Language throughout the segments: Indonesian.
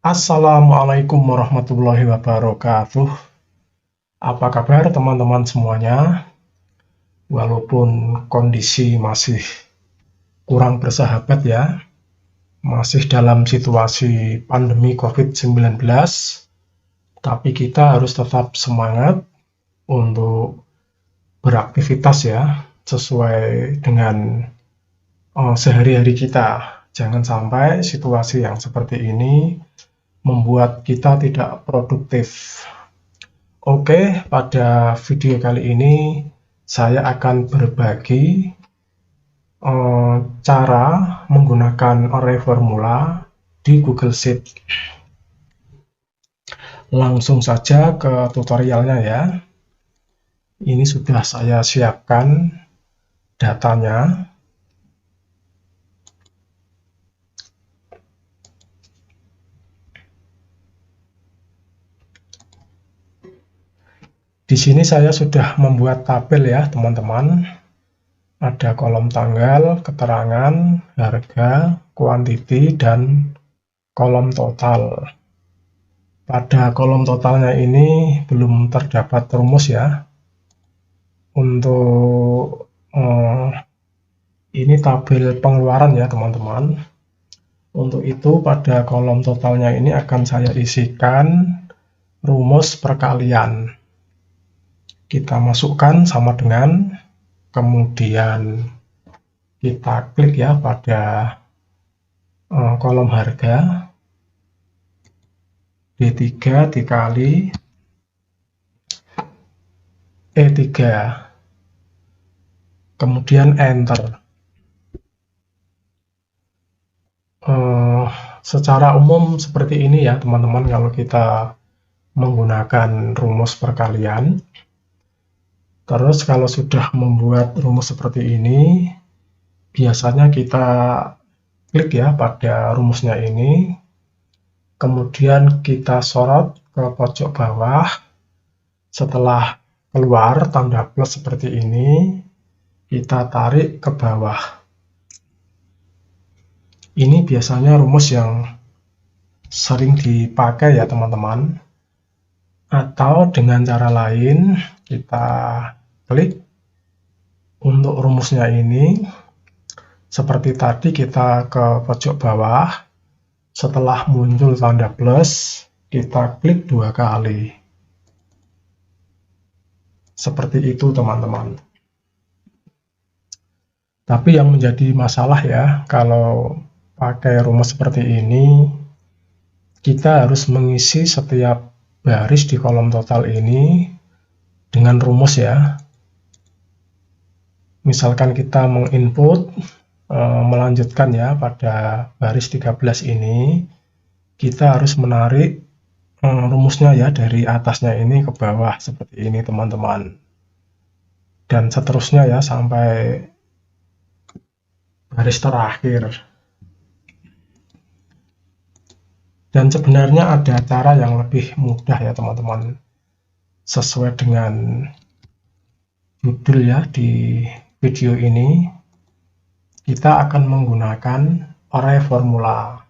Assalamualaikum warahmatullahi wabarakatuh. Apa kabar teman-teman semuanya? Walaupun kondisi masih kurang bersahabat ya, masih dalam situasi pandemi COVID-19, tapi kita harus tetap semangat untuk beraktivitas ya, sesuai dengan sehari-hari kita. Jangan sampai situasi yang seperti ini membuat kita tidak produktif. Oke, pada video kali ini saya akan berbagi cara menggunakan array formula di Google Sheet. Langsung saja ke tutorialnya ya. Ini sudah saya siapkan datanya. Di sini saya sudah membuat tabel ya, teman-teman. Ada kolom tanggal, keterangan, harga, kuantiti, dan kolom total. Pada kolom totalnya ini belum terdapat rumus ya. Untuk ini tabel pengeluaran ya, teman-teman. Untuk itu pada kolom totalnya ini akan saya isikan rumus perkalian. Kita masukkan sama dengan, kemudian kita klik ya pada kolom harga, D3 dikali E3, kemudian enter. Secara umum seperti ini ya teman-teman kalau kita menggunakan rumus perkalian. Terus kalau sudah membuat rumus seperti ini, biasanya kita klik ya pada rumusnya ini, kemudian kita sorot ke pojok bawah. Setelah keluar tanda plus seperti ini, kita tarik ke bawah. Ini biasanya rumus yang sering dipakai ya teman-teman. Atau dengan cara lain, kita klik untuk rumusnya ini. Seperti tadi kita ke pojok bawah, setelah muncul tanda plus, kita klik 2 kali. Seperti itu teman-teman. Tapi yang menjadi masalah ya, kalau pakai rumus seperti ini, kita harus mengisi setiap baris di kolom total ini dengan rumus ya. Misalkan kita menginput, melanjutkan ya pada baris 13 ini, kita harus menarik rumusnya ya dari atasnya ini ke bawah seperti ini teman-teman. Dan seterusnya ya sampai baris terakhir. Dan sebenarnya ada cara yang lebih mudah ya teman-teman. Sesuai dengan judul ya di video ini, kita akan menggunakan array formula.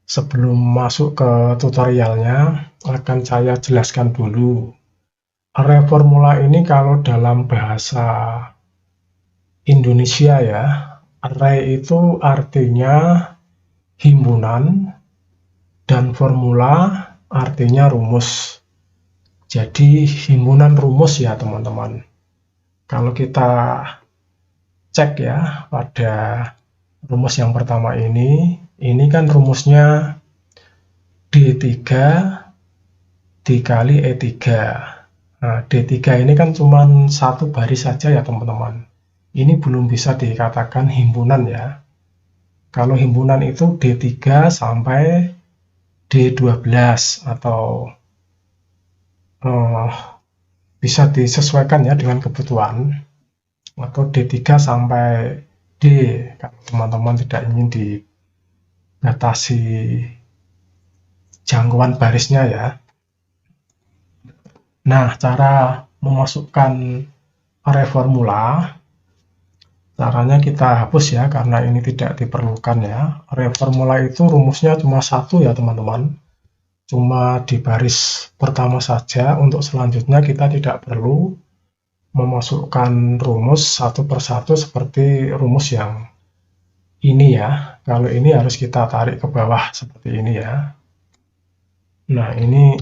Sebelum masuk ke tutorialnya, akan saya jelaskan dulu. Array formula ini kalau dalam bahasa Indonesia ya, array itu artinya himpunan, dan formula artinya rumus. Jadi himpunan rumus ya teman-teman. Kalau kita cek ya pada rumus yang pertama ini kan rumusnya D3 dikali E3. Nah, D3 ini kan cuma satu baris saja ya teman-teman. Ini belum bisa dikatakan himpunan ya. Kalau himpunan itu D3 sampai D12 atau bisa disesuaikan ya dengan kebutuhan, atau D3 sampai D kalau teman-teman tidak ingin dibatasi jangkauan barisnya ya. Nah, cara memasukkan array formula Caranya kita hapus ya, karena ini tidak diperlukan ya. Array formula itu rumusnya cuma satu ya teman-teman. Cuma di baris pertama saja, untuk selanjutnya kita tidak perlu memasukkan rumus satu persatu seperti rumus yang ini ya. Kalau ini harus kita tarik ke bawah seperti ini ya. Nah, ini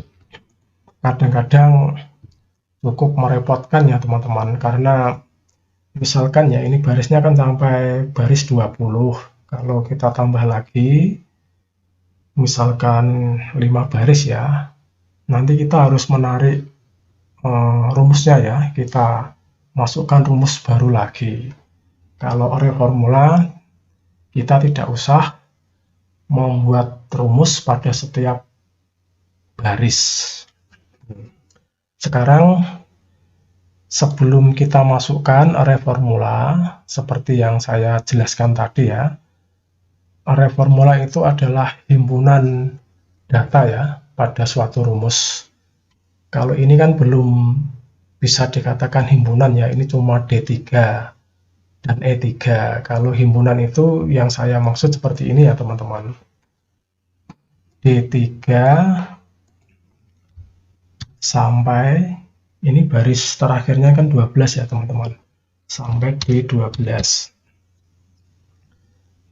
kadang-kadang cukup merepotkan ya teman-teman, karena misalkan ya ini barisnya kan sampai baris 20. Kalau kita tambah lagi, misalkan 5 baris ya, nanti kita harus menarik rumusnya ya, kita masukkan rumus baru lagi. Kalau array formula, kita tidak usah membuat rumus pada setiap baris. Sekarang sebelum kita masukkan array formula, seperti yang saya jelaskan tadi ya, array formula itu adalah himpunan data ya pada suatu rumus. Kalau ini kan belum bisa dikatakan himpunan ya, ini cuma D3 dan E3. Kalau himpunan itu yang saya maksud seperti ini ya teman-teman. D3 sampai ini baris terakhirnya kan 12 ya teman-teman, sampai D12.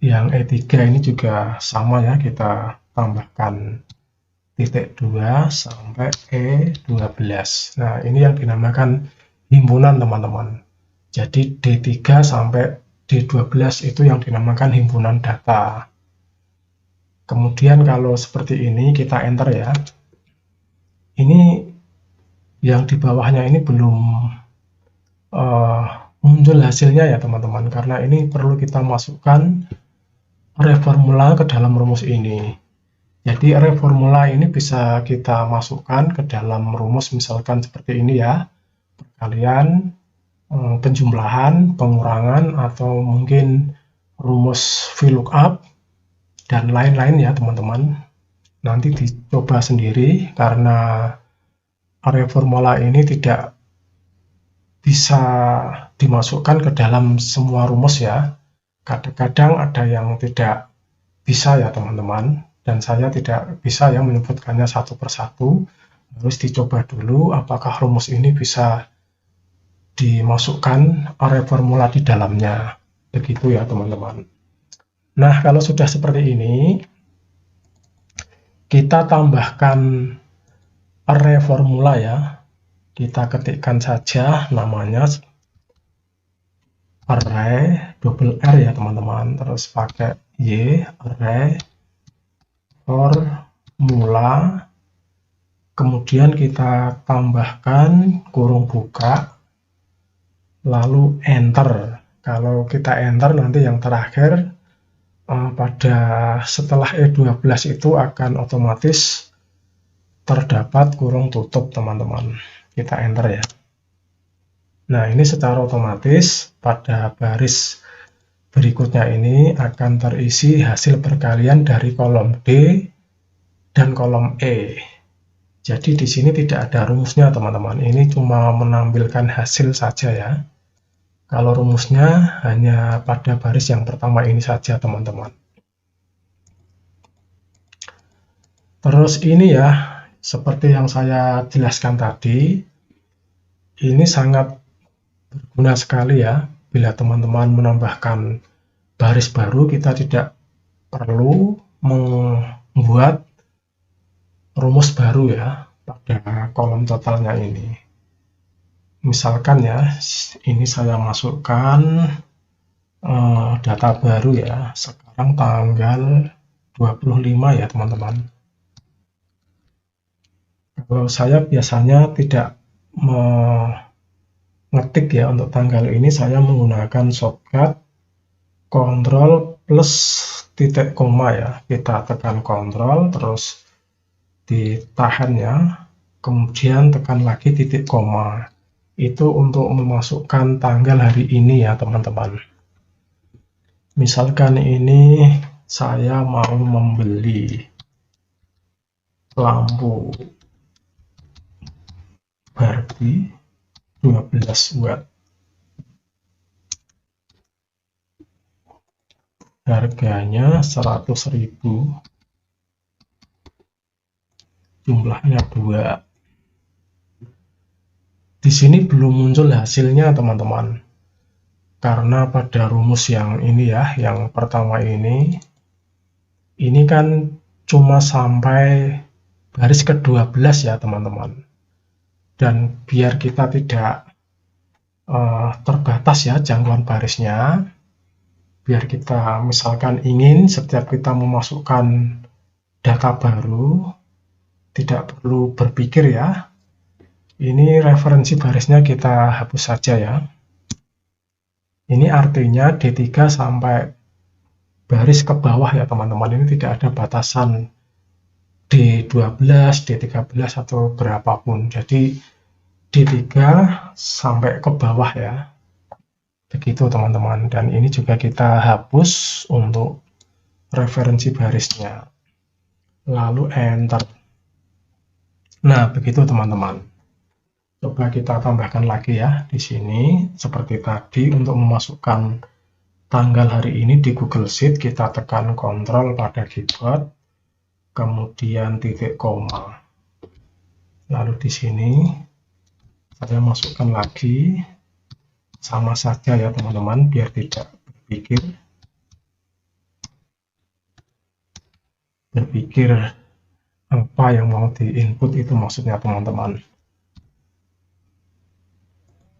Yang E3 ini juga sama ya, kita tambahkan titik 2 sampai E12. Nah, ini yang dinamakan himpunan teman-teman. Jadi D3 sampai D12 itu yang dinamakan himpunan data. Kemudian kalau seperti ini kita enter ya. Ini yang di bawahnya ini belum muncul hasilnya ya teman-teman, karena ini perlu kita masukkan array formula ke dalam rumus ini. Jadi array formula ini bisa kita masukkan ke dalam rumus misalkan seperti ini ya, perkalian, penjumlahan, pengurangan, atau mungkin rumus VLOOKUP dan lain-lain ya teman-teman. Nanti dicoba sendiri, karena array formula ini tidak bisa dimasukkan ke dalam semua rumus ya. Kadang-kadang ada yang tidak bisa ya teman-teman, dan saya tidak bisa ya menyebutkannya satu persatu. Harus dicoba dulu apakah rumus ini bisa dimasukkan array formula di dalamnya. Begitu ya teman-teman. Nah, kalau sudah seperti ini, kita tambahkan array formula ya. Kita ketikkan saja namanya array double R ya teman-teman, terus pakai Y, array formula, kemudian kita tambahkan kurung buka, lalu enter. Kalau kita enter, nanti yang terakhir pada setelah E12 itu akan otomatis terdapat kurung tutup teman-teman. Kita enter ya. Nah, ini secara otomatis pada baris berikutnya ini akan terisi hasil perkalian dari kolom D dan kolom E. Jadi di sini tidak ada rumusnya teman-teman. Ini cuma menampilkan hasil saja ya. Kalau rumusnya hanya pada baris yang pertama ini saja teman-teman. Terus ini ya, seperti yang saya jelaskan tadi, ini sangat berguna sekali ya. Bila teman-teman menambahkan baris baru, kita tidak perlu membuat rumus baru ya pada kolom totalnya ini. Misalkan ya, ini saya masukkan data baru ya, sekarang tanggal 25 ya teman-teman. Kalau saya biasanya tidak mengetik ya untuk tanggal ini, saya menggunakan shortcut Ctrl plus titik koma ya. Kita tekan Ctrl, terus ditahan ya, kemudian tekan lagi titik koma. Itu untuk memasukkan tanggal hari ini ya teman-teman. Misalkan ini saya mau membeli lampu Barbie 12 watt. harganya 100.000, jumlahnya 2. Di sini belum muncul hasilnya teman-teman, karena pada rumus yang ini ya, yang pertama ini kan cuma sampai baris ke-12 ya teman-teman. Dan biar kita tidak terbatas ya jangkauan barisnya, biar kita misalkan ingin setiap kita memasukkan data baru, tidak perlu berpikir ya, ini referensi barisnya kita hapus saja ya. Ini artinya D3 sampai baris ke bawah ya teman-teman, ini tidak ada batasan D12, D13 atau berapapun. Jadi D3 sampai ke bawah ya. Begitu teman-teman. Dan ini juga kita hapus untuk referensi barisnya. Lalu enter. Nah, begitu teman-teman. Coba kita tambahkan lagi ya di sini seperti tadi. Untuk memasukkan tanggal hari ini di Google Sheet, kita tekan Ctrl pada keyboard, kemudian titik koma. Lalu di sini saya masukkan lagi, sama saja ya teman-teman, biar tidak berpikir apa yang mau di-input itu maksudnya teman-teman.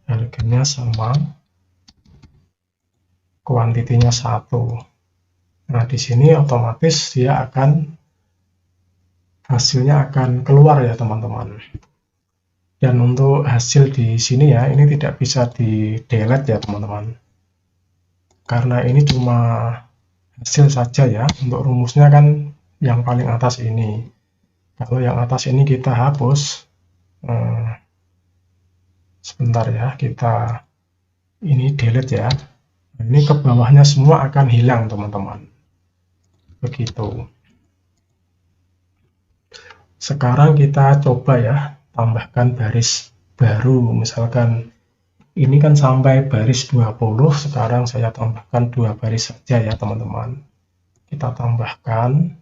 Harganya sama, kuantitinya 1. Nah, di sini otomatis dia hasilnya akan keluar ya teman-teman. Dan untuk hasil di sini ya, ini tidak bisa di-delete ya teman-teman. Karena ini cuma hasil saja ya, untuk rumusnya kan yang paling atas ini. Kalau yang atas ini kita hapus, sebentar ya, kita ini delete ya. Ini ke bawahnya semua akan hilang teman-teman. Begitu. Sekarang kita coba ya, tambahkan baris baru. Misalkan ini kan sampai baris 20, sekarang saya tambahkan 2 baris saja ya teman-teman. Kita tambahkan,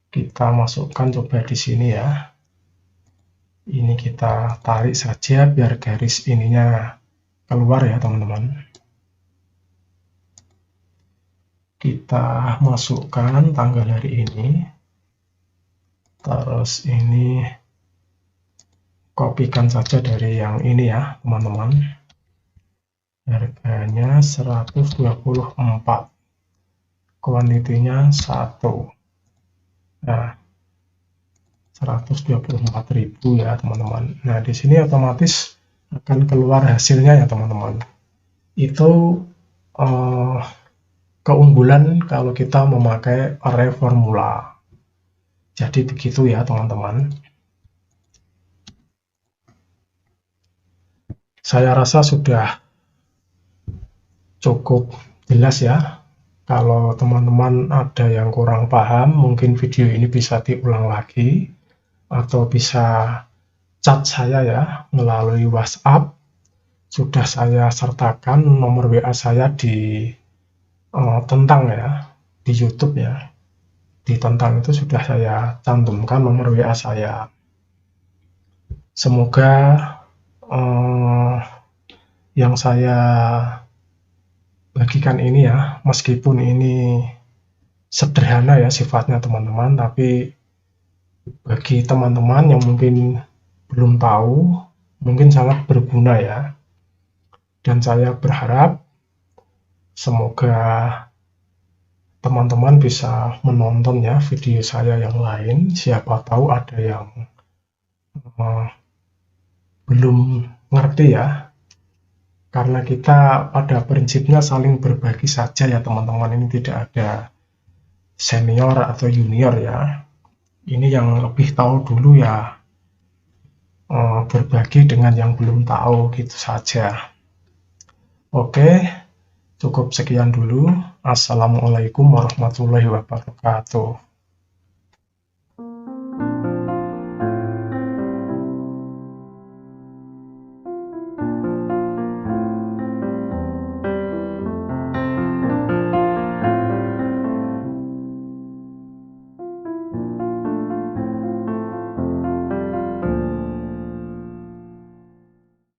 kita masukkan coba di sini ya. Ini kita tarik saja biar garis ininya keluar ya teman-teman. Kita masukkan tanggal hari ini, terus ini kopikan saja dari yang ini ya teman-teman. Harganya 124, kuantitinya 1. Nah, 124.000 ya teman-teman. Nah, di sini otomatis akan keluar hasilnya ya teman-teman. Itu keunggulan kalau kita memakai array formula. Jadi begitu ya teman-teman. Saya rasa sudah cukup jelas ya. Kalau teman-teman ada yang kurang paham, mungkin video ini bisa diulang lagi, atau bisa chat saya ya melalui WhatsApp. Sudah saya sertakan nomor WA saya di tentang ya, di YouTube ya. Di tentang itu sudah saya cantumkan nomor WA saya. Semoga yang saya bagikan ini ya, meskipun ini sederhana ya sifatnya teman-teman, tapi bagi teman-teman yang mungkin belum tahu, mungkin sangat berguna ya. Dan saya berharap semoga teman-teman bisa menonton ya video saya yang lain. Siapa tahu ada yang belum ngerti ya. Karena kita pada prinsipnya saling berbagi saja ya teman-teman. Ini tidak ada senior atau junior ya. Ini yang lebih tahu dulu ya berbagi dengan yang belum tahu, gitu saja. Oke, cukup sekian dulu. Assalamualaikum warahmatullahi wabarakatuh.